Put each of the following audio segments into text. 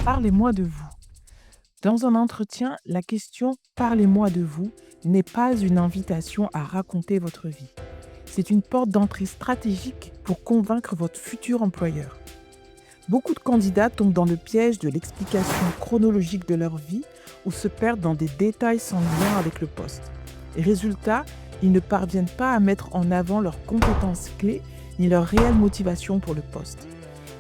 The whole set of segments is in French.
Parlez-moi de vous. Dans un entretien, la question Parlez-moi de vous n'est pas une invitation à raconter votre vie. C'est une porte d'entrée stratégique pour convaincre votre futur employeur. Beaucoup de candidats tombent dans le piège de l'explication chronologique de leur vie ou se perdent dans des détails sans lien avec le poste. Et résultat, ils ne parviennent pas à mettre en avant leurs compétences clés ni leur réelle motivation pour le poste.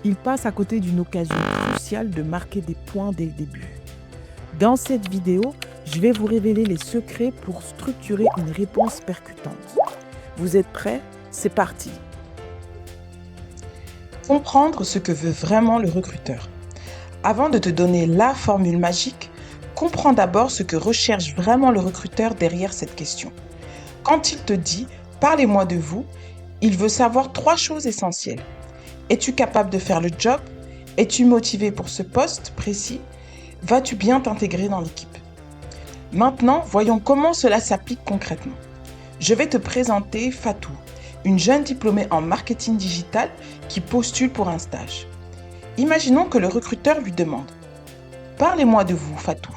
Ils passent à côté d'une occasion cruciale de marquer des points dès le début. Dans cette vidéo, je vais vous révéler les secrets pour structurer une réponse percutante. Vous êtes prêts? C'est parti! Comprendre ce que veut vraiment le recruteur. Avant de te donner la formule magique, comprends d'abord ce que recherche vraiment le recruteur derrière cette question. Quand il te dit « Parlez-moi de vous », il veut savoir 3 choses essentielles. Es-tu capable de faire le job? Es-tu motivé pour ce poste précis? Vas-tu bien t'intégrer dans l'équipe? Maintenant, voyons comment cela s'applique concrètement. Je vais te présenter Fatou, une jeune diplômée en marketing digital qui postule pour un stage. Imaginons que le recruteur lui demande « Parlez-moi de vous, Fatou ».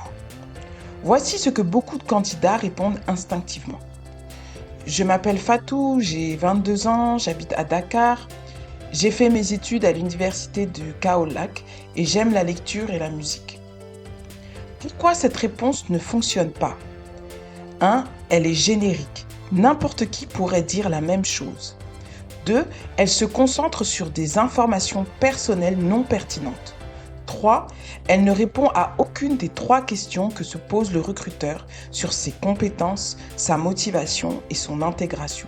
Voici ce que beaucoup de candidats répondent instinctivement. Je m'appelle Fatou, j'ai 22 ans, j'habite à Dakar. J'ai fait mes études à l'université de Kaolack et j'aime la lecture et la musique. Pourquoi cette réponse ne fonctionne pas? 1. Elle est générique. N'importe qui pourrait dire la même chose. 2. Elle se concentre sur des informations personnelles non pertinentes. 3. Elle ne répond à aucune des 3 questions que se pose le recruteur sur ses compétences, sa motivation et son intégration.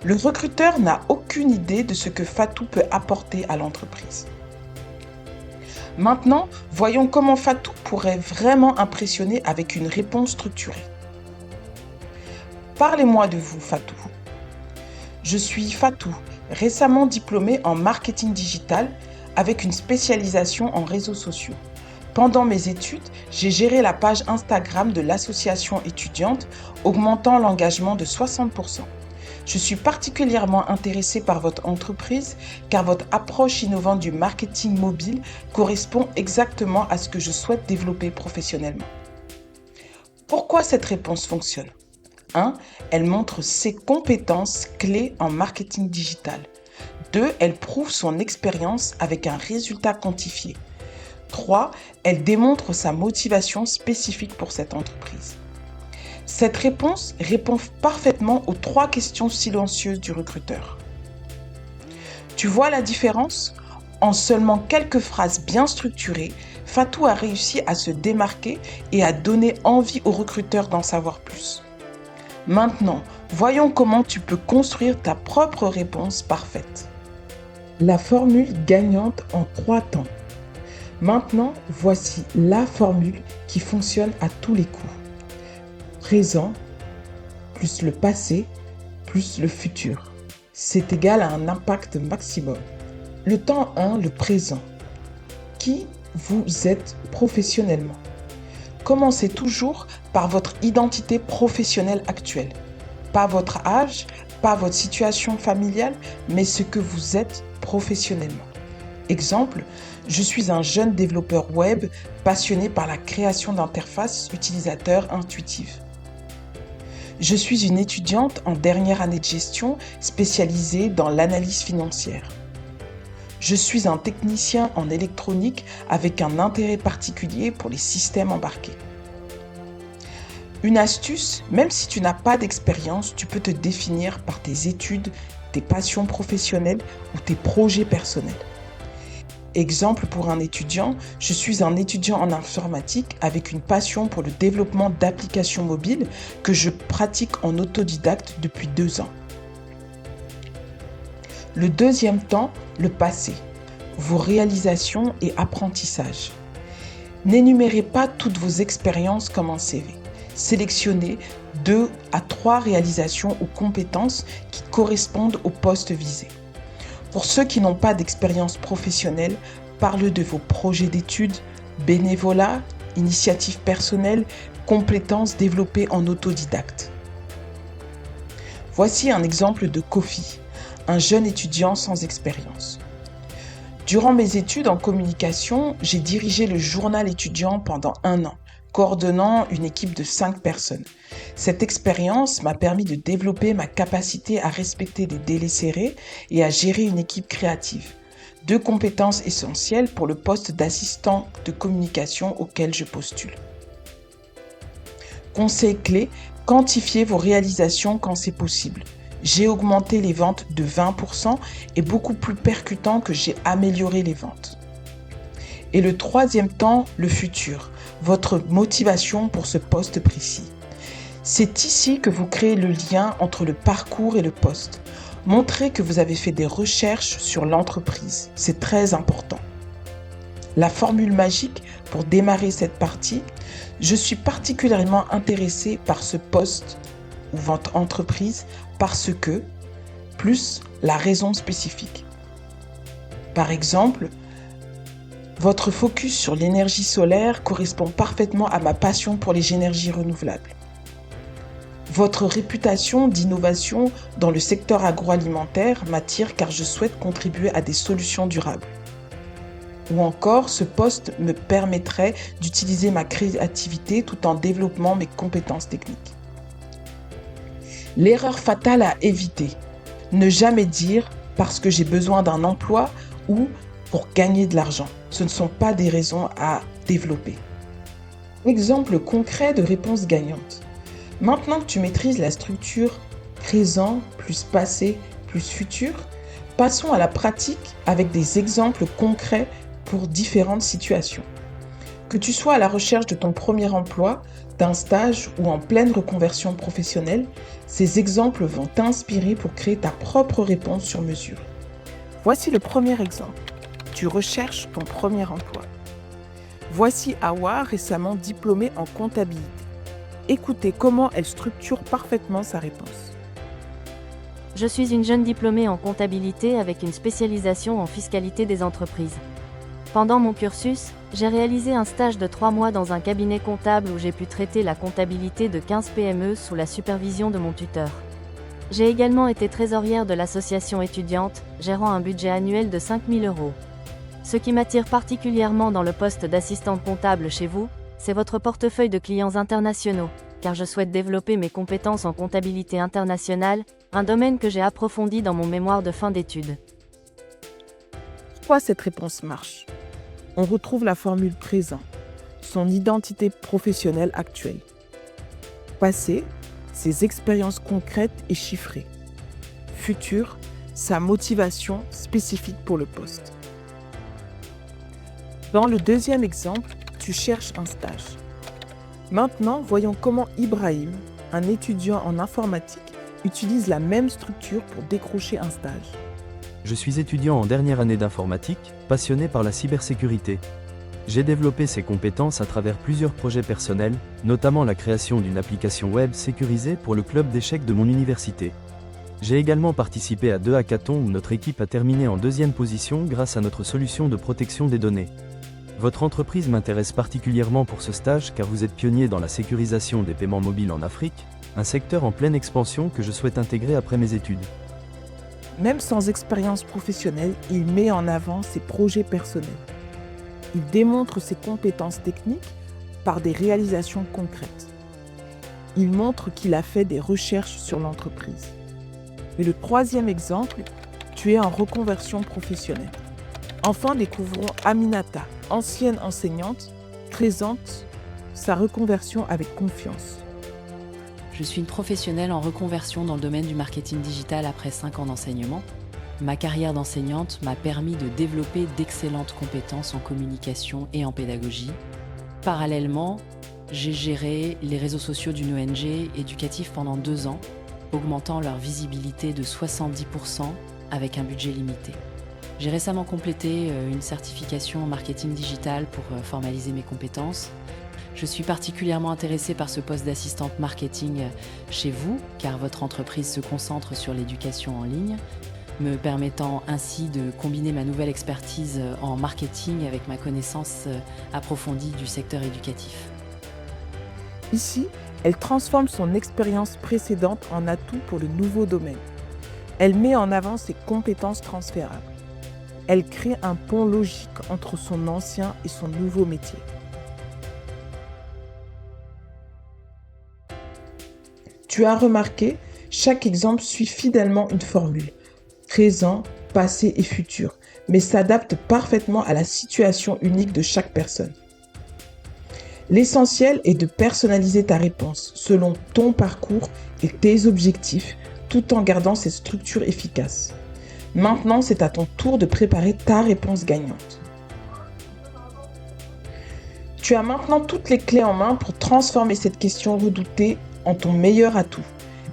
Le recruteur n'a aucune idée de ce que Fatou peut apporter à l'entreprise. Maintenant, voyons comment Fatou pourrait vraiment impressionner avec une réponse structurée. Parlez-moi de vous, Fatou. Je suis Fatou, récemment diplômée en marketing digital avec une spécialisation en réseaux sociaux. Pendant mes études, j'ai géré la page Instagram de l'association étudiante, augmentant l'engagement de 60%. Je suis particulièrement intéressée par votre entreprise car votre approche innovante du marketing mobile correspond exactement à ce que je souhaite développer professionnellement. Pourquoi cette réponse fonctionne? 1. Elle montre ses compétences clés en marketing digital. 2. Elle prouve son expérience avec un résultat quantifié. 3. Elle démontre sa motivation spécifique pour cette entreprise. Cette réponse répond parfaitement aux 3 questions silencieuses du recruteur. Tu vois la différence? En seulement quelques phrases bien structurées, Fatou a réussi à se démarquer et à donner envie au recruteur d'en savoir plus. Maintenant, voyons comment tu peux construire ta propre réponse parfaite. La formule gagnante en 3 temps. Maintenant, voici la formule qui fonctionne à tous les coups. Présent plus le passé plus le futur. C'est égal à un impact maximum. Le temps 1, le présent. Qui vous êtes professionnellement? Commencez toujours par votre identité professionnelle actuelle. Pas votre âge, pas votre situation familiale, mais ce que vous êtes professionnellement. Exemple, je suis un jeune développeur web passionné par la création d'interfaces utilisateurs intuitives. Je suis une étudiante en dernière année de gestion spécialisée dans l'analyse financière. Je suis un technicien en électronique avec un intérêt particulier pour les systèmes embarqués. Une astuce, même si tu n'as pas d'expérience, tu peux te définir par tes études, tes passions professionnelles ou tes projets personnels. Exemple pour un étudiant, je suis un étudiant en informatique avec une passion pour le développement d'applications mobiles que je pratique en autodidacte depuis 2 ans. Le deuxième temps, le passé, vos réalisations et apprentissages. N'énumérez pas toutes vos expériences comme un CV. Sélectionnez 2 à 3 réalisations ou compétences qui correspondent au poste visé. Pour ceux qui n'ont pas d'expérience professionnelle, parlez de vos projets d'études, bénévolat, initiatives personnelles, compétences développées en autodidacte. Voici un exemple de Kofi, un jeune étudiant sans expérience. Durant mes études en communication, j'ai dirigé le journal étudiant pendant 1 an, coordonnant une équipe de 5 personnes. Cette expérience m'a permis de développer ma capacité à respecter des délais serrés et à gérer une équipe créative. 2 compétences essentielles pour le poste d'assistant de communication auquel je postule. Conseil clé, quantifiez vos réalisations quand c'est possible. J'ai augmenté les ventes de 20% et beaucoup plus percutant que j'ai amélioré les ventes. Et le troisième temps, le futur, votre motivation pour ce poste précis. C'est ici que vous créez le lien entre le parcours et le poste. Montrez que vous avez fait des recherches sur l'entreprise, c'est très important. La formule magique pour démarrer cette partie, je suis particulièrement intéressée par ce poste ou votre entreprise parce que, plus la raison spécifique. Par exemple, votre focus sur l'énergie solaire correspond parfaitement à ma passion pour les énergies renouvelables. Votre réputation d'innovation dans le secteur agroalimentaire m'attire car je souhaite contribuer à des solutions durables. Ou encore, ce poste me permettrait d'utiliser ma créativité tout en développant mes compétences techniques. L'erreur fatale à éviter, ne jamais dire parce que j'ai besoin d'un emploi ou pour gagner de l'argent. Ce ne sont pas des raisons à développer. Exemple concret de réponse gagnante. Maintenant que tu maîtrises la structure présent plus passé plus futur, passons à la pratique avec des exemples concrets pour différentes situations. Que tu sois à la recherche de ton premier emploi, d'un stage ou en pleine reconversion professionnelle, ces exemples vont t'inspirer pour créer ta propre réponse sur mesure. Voici le premier exemple. Tu recherches ton premier emploi. Voici Awa, récemment diplômée en comptabilité. Écoutez comment elle structure parfaitement sa réponse. Je suis une jeune diplômée en comptabilité avec une spécialisation en fiscalité des entreprises. Pendant mon cursus, j'ai réalisé un stage de 3 mois dans un cabinet comptable où j'ai pu traiter la comptabilité de 15 PME sous la supervision de mon tuteur. J'ai également été trésorière de l'association étudiante, gérant un budget annuel de 5 000 €. Ce qui m'attire particulièrement dans le poste d'assistante comptable chez vous, c'est votre portefeuille de clients internationaux, car je souhaite développer mes compétences en comptabilité internationale, un domaine que j'ai approfondi dans mon mémoire de fin d'études. Pourquoi cette réponse marche? On retrouve la formule présent, son identité professionnelle actuelle. Passé, ses expériences concrètes et chiffrées. Futur, sa motivation spécifique pour le poste. Dans le deuxième exemple, tu cherches un stage. Maintenant, voyons comment Ibrahim, un étudiant en informatique, utilise la même structure pour décrocher un stage. Je suis étudiant en dernière année d'informatique, passionné par la cybersécurité. J'ai développé ces compétences à travers plusieurs projets personnels, notamment la création d'une application web sécurisée pour le club d'échecs de mon université. J'ai également participé à 2 hackathons où notre équipe a terminé en 2e position grâce à notre solution de protection des données. Votre entreprise m'intéresse particulièrement pour ce stage car vous êtes pionnier dans la sécurisation des paiements mobiles en Afrique, un secteur en pleine expansion que je souhaite intégrer après mes études. Même sans expérience professionnelle, il met en avant ses projets personnels. Il démontre ses compétences techniques par des réalisations concrètes. Il montre qu'il a fait des recherches sur l'entreprise. Et le troisième exemple, tu es en reconversion professionnelle. Enfin, découvrons Aminata, ancienne enseignante, présente sa reconversion avec confiance. Je suis une professionnelle en reconversion dans le domaine du marketing digital après 5 ans d'enseignement. Ma carrière d'enseignante m'a permis de développer d'excellentes compétences en communication et en pédagogie. Parallèlement, j'ai géré les réseaux sociaux d'une ONG éducative pendant 2 ans, augmentant leur visibilité de 70% avec un budget limité. J'ai récemment complété une certification en marketing digital pour formaliser mes compétences. Je suis particulièrement intéressée par ce poste d'assistante marketing chez vous, car votre entreprise se concentre sur l'éducation en ligne, me permettant ainsi de combiner ma nouvelle expertise en marketing avec ma connaissance approfondie du secteur éducatif. Ici, elle transforme son expérience précédente en atout pour le nouveau domaine. Elle met en avant ses compétences transférables. Elle crée un pont logique entre son ancien et son nouveau métier. Tu as remarqué, chaque exemple suit fidèlement une formule, présent, passé et futur, mais s'adapte parfaitement à la situation unique de chaque personne. L'essentiel est de personnaliser ta réponse selon ton parcours et tes objectifs, tout en gardant cette structure efficace. Maintenant, c'est à ton tour de préparer ta réponse gagnante. Tu as maintenant toutes les clés en main pour transformer cette question redoutée en ton meilleur atout.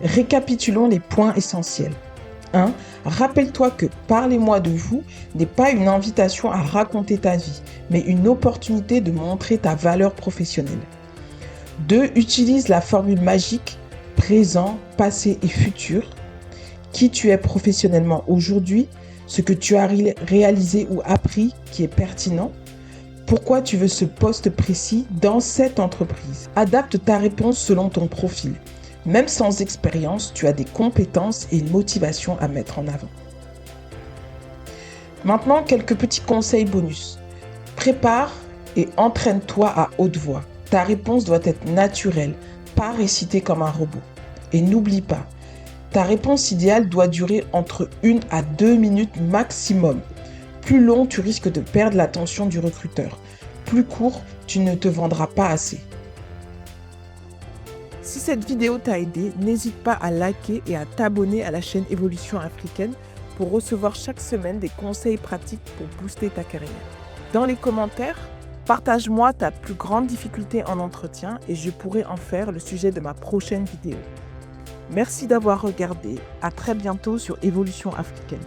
Récapitulons les points essentiels. 1. Rappelle-toi que « Parlez-moi de vous » n'est pas une invitation à raconter ta vie, mais une opportunité de montrer ta valeur professionnelle. 2. Utilise la formule magique « présent, passé et futur ». Qui tu es professionnellement aujourd'hui, ce que tu as réalisé ou appris qui est pertinent. Pourquoi tu veux ce poste précis dans cette entreprise. Adapte ta réponse selon ton profil. Même sans expérience, tu as des compétences et une motivation à mettre en avant. Maintenant, quelques petits conseils bonus. Prépare et entraîne-toi à haute voix. Ta réponse doit être naturelle, pas récitée comme un robot. Et n'oublie pas, ta réponse idéale doit durer entre 1 à 2 minutes maximum. Plus long, tu risques de perdre l'attention du recruteur. Plus court, tu ne te vendras pas assez. Si cette vidéo t'a aidé, n'hésite pas à liker et à t'abonner à la chaîne Évolution Africaine pour recevoir chaque semaine des conseils pratiques pour booster ta carrière. Dans les commentaires, partage-moi ta plus grande difficulté en entretien et je pourrai en faire le sujet de ma prochaine vidéo. Merci d'avoir regardé. À très bientôt sur Évolution Africaine.